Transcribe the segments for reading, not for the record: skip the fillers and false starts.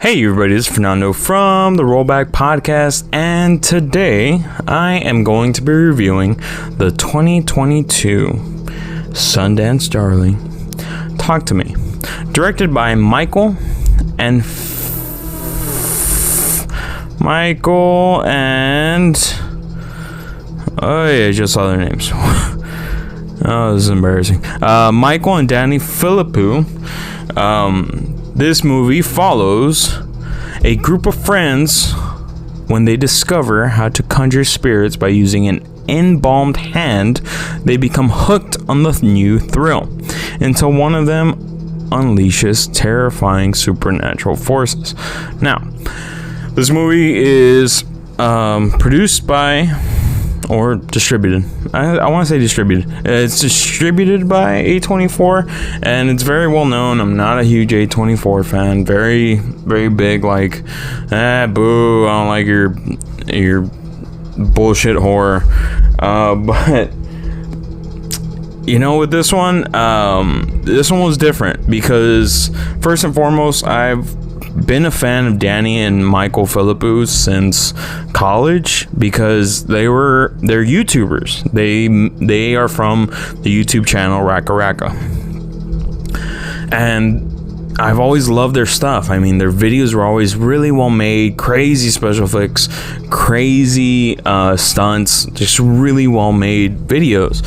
Hey everybody, this is Fernando from the Rollback Podcast, and today I am going to be reviewing the 2022 Sundance Darling, Talk to Me, directed by Michael and I just saw their names. Oh, this is embarrassing. Michael and Danny Philippou. This movie follows a group of friends when they discover how to conjure spirits by using an embalmed hand. They become hooked on the new thrill until one of them unleashes terrifying supernatural forces. Now, this movie is produced by or distributed. I want to say distributed. It's distributed by A24, and it's very well known. I'm not a huge A24 fan. Very, very big. Like, boo! I don't like your bullshit horror. But you know, with this one was different because first and foremost, I've been a fan of Danny and Michael Philippou since college because they're YouTubers. They are from the YouTube channel Raka Raka, and I've always loved their stuff. I mean, their videos were always really well made, crazy special effects, crazy stunts, just really well made videos.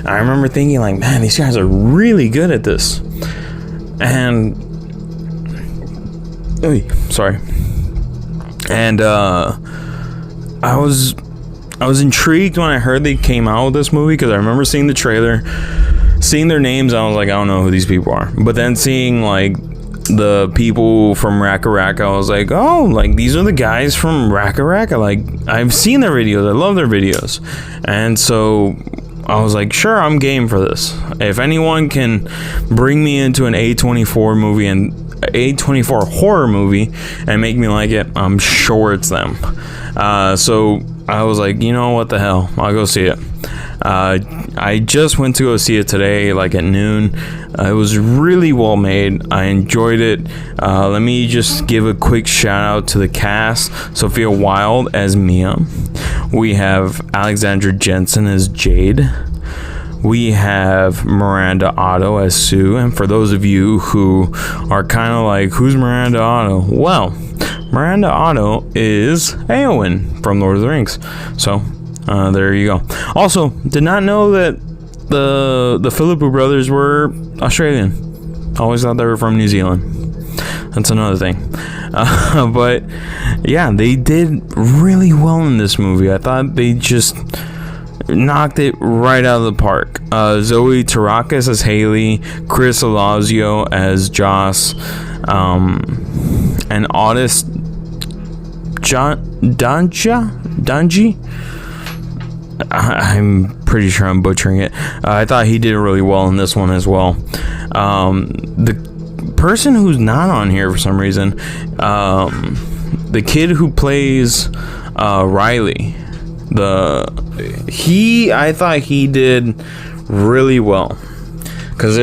I remember thinking like, man, these guys are really good at this. And And I was intrigued when I heard they came out with this movie because I remember seeing the trailer, seeing their names. I was like, I don't know who these people are. But then seeing like the people from Raka Raka, I was like, oh, like these are the guys from Raka Raka. Like, I've seen their videos. I love their videos. And so I was like, sure, I'm game for this. If anyone can bring me into an A24 movie and A24 horror movie and make me like it, I'm sure it's them. So I was like, you know what the hell, I'll go see it. I just went to go see it today, like at noon. It was really well made. I enjoyed it. Let me just give a quick shout out to the cast. Sophia Wilde as Mia. We have Alexandra Jensen as Jade. We have Miranda Otto as Sue. And for those of you who are kind of like, who's Miranda Otto? Well, Miranda Otto is Eowyn from Lord of the Rings. So, there you go. Also, did not know that the Philippou brothers were Australian. Always thought they were from New Zealand. That's another thing. But, yeah, they did really well in this movie. I thought they just knocked it right out of the park. Zoe Tarakis as Haley, Chris Alazio as Joss, and Otis Danji. I'm pretty sure I'm butchering it. I thought he did really well in this one as well. The person who's not on here for some reason, the kid who plays Riley, I thought he did really well because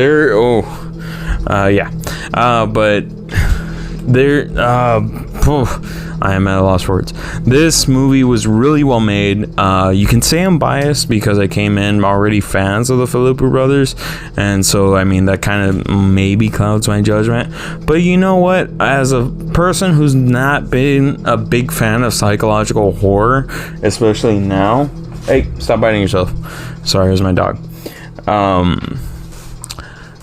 I am at a loss for words. This movie was really well made. You can say I'm biased because I came in already fans of the Philippou brothers, and so I mean that kind of maybe clouds my judgment. But you know what? As a person who's not been a big fan of psychological horror, especially now, hey, stop biting yourself. Sorry, it was my dog.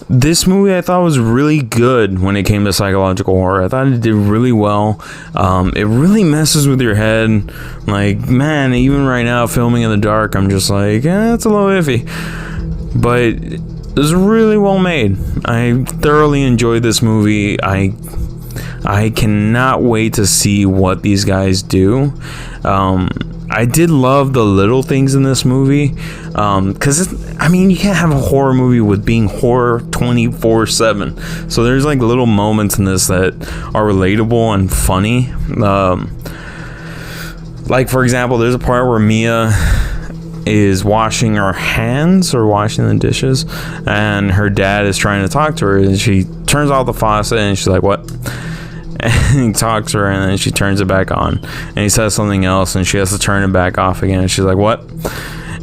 This movie I thought was really good when it came to psychological horror. I thought it did really well. It really messes with your head. Like, man, even right now, filming in the dark, I'm just like, it's a little iffy. But it was really well made. I thoroughly enjoyed this movie. I cannot wait to see what these guys do. I did love the little things in this movie, because you can't have a horror movie with being horror 24/7. So there's like little moments in this that are relatable and funny. Like for example, there's a part where Mia is washing her hands or washing the dishes, and her dad is trying to talk to her, and she turns off the faucet and she's like, "What?" And he talks to her, and then she turns it back on, and he says something else, and she has to turn it back off again, and she's like, what?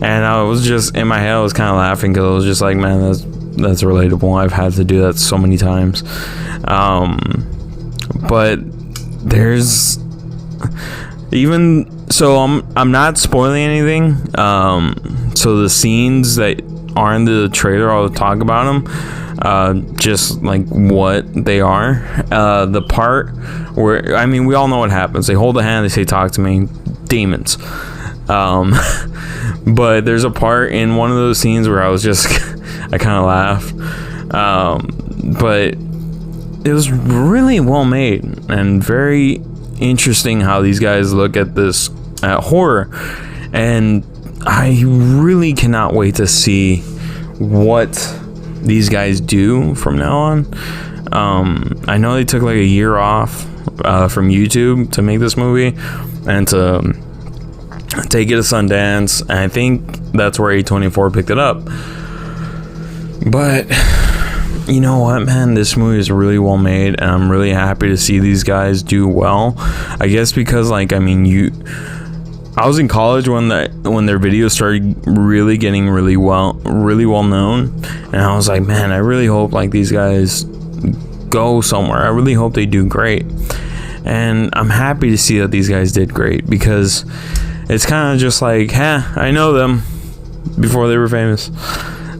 And I was just, in my head, I was kind of laughing, because I was just like, man, that's relatable. I've had to do that so many times. But there's even, so I'm not spoiling anything, so the scenes that are in the trailer, I'll talk about them, just like what they are. The part where, I mean, we all know what happens. They hold the hand, they say, talk to me. Demons. But there's a part in one of those scenes where I was just I kind of laughed, but it was really well made and very interesting how these guys look at this horror, and I really cannot wait to see what these do from now on. I know they took like a year off from YouTube to make this movie and to take it to Sundance, and I think that's where A24 picked it up. But you know what, man, this movie is really well made, and I'm really happy to see these guys do well. I guess because, like, I mean, I was in college when their videos started really getting really well known, and I was like, man, I really hope like these guys go somewhere. I really hope they do great, and I'm happy to see that these guys did great, because it's kind of just like, I know them before they were famous,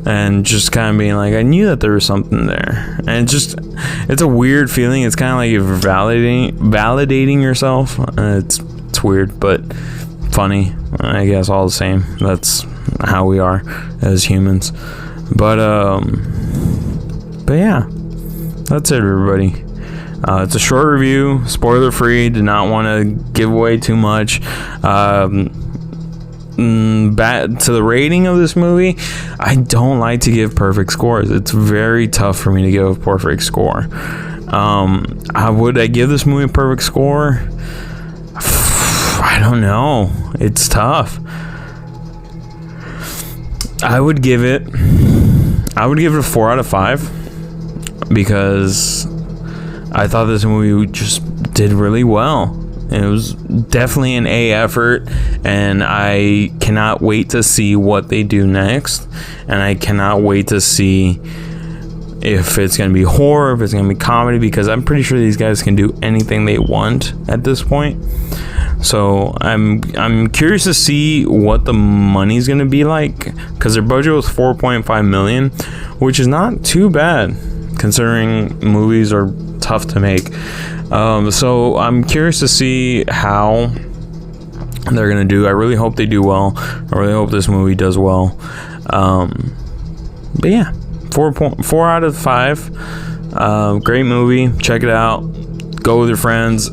and just kind of being like, I knew that there was something there, and it's a weird feeling. It's kind of like you're validating yourself. It's weird, but funny, I guess, all the same. That's how we are as humans. But yeah, that's it, everybody. It's a short review, spoiler free. Did not want to give away too much. Back to the rating of this movie, I don't like to give perfect scores. It's very tough for me to give a perfect score. Would I give this movie a perfect score? I don't know. It's tough. I would give it a 4 out of 5, because I thought this movie just did really well. It was definitely an A effort, and I cannot wait to see what they do next, and I cannot wait to see if it's going to be horror, if it's going to be comedy, because I'm pretty sure these guys can do anything they want at this point. So I'm curious to see what the money's going to be like, because their budget was $4.5 million, which is not too bad considering movies are tough to make. So I'm curious to see how they're gonna do. I really hope they do well. I really hope this movie does well. But yeah, 4 out of 5. Great movie. Check it out. Go with your friends.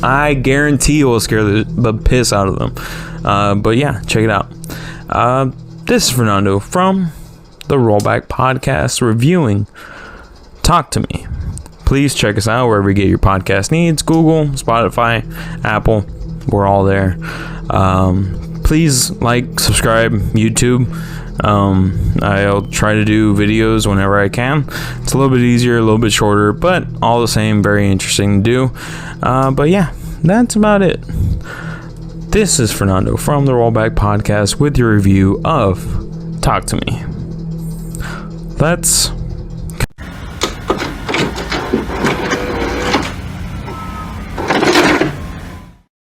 I guarantee it will scare the piss out of them. But yeah, check it out. This is Fernando from the Rollback Podcast, reviewing Talk to Me. Please check us out wherever you get your podcast needs. Google, Spotify, Apple. We're all there. Please like, subscribe, YouTube. I'll try to do videos whenever I can. It's a little bit easier, a little bit shorter, but all the same, very interesting to do. But yeah, that's about it. This is Fernando from the Rollback Podcast with your review of Talk to Me. Let's